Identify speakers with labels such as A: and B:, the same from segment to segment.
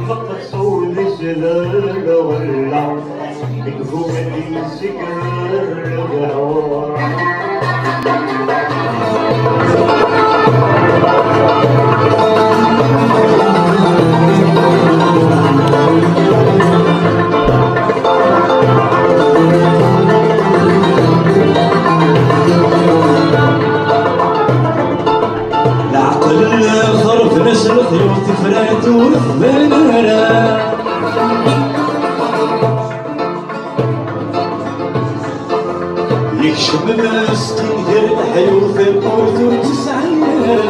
A: فقط صوت الجلال ولع يكفون السكر بهواه
B: الخيوط فرات وثمانرة يكشم مسكين دير الحيوط القوت وتسعيرة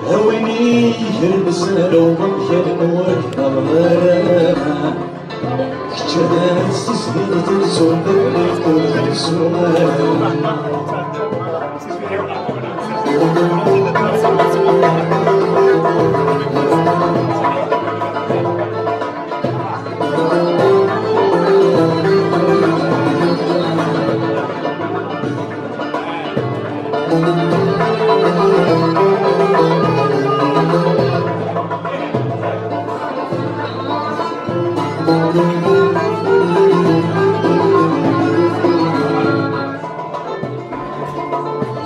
B: هوني يلبس لو ممكن وجه غمارة كتشات سسبيت الزوم بالكل خلصوها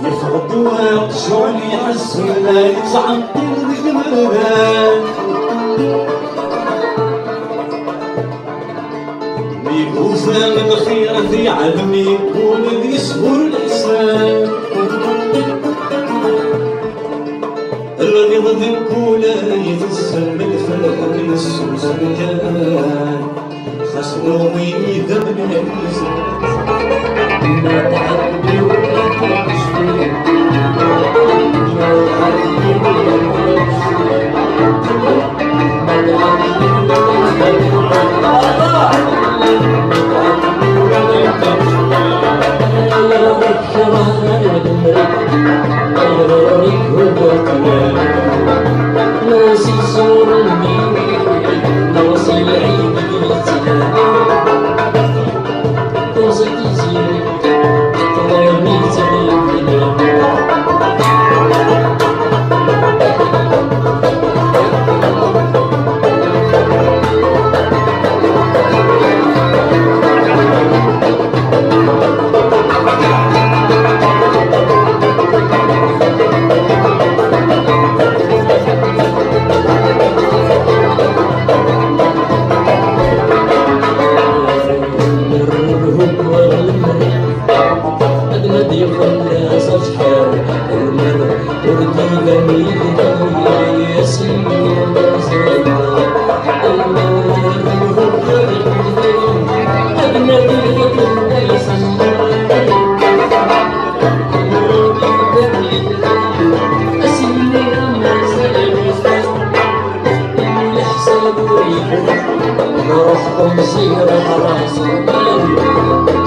B: يفقدوا شلون يحسوا لا يتعطل الجمال ميكوفى من خير في عالم يكون يصبر الإحسان الذي ضد الكولا يتسم الفلك يسوس المكان خسروا ويدا من الإنسان لا تعبي ولا تشفي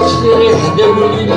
B: شريح دولي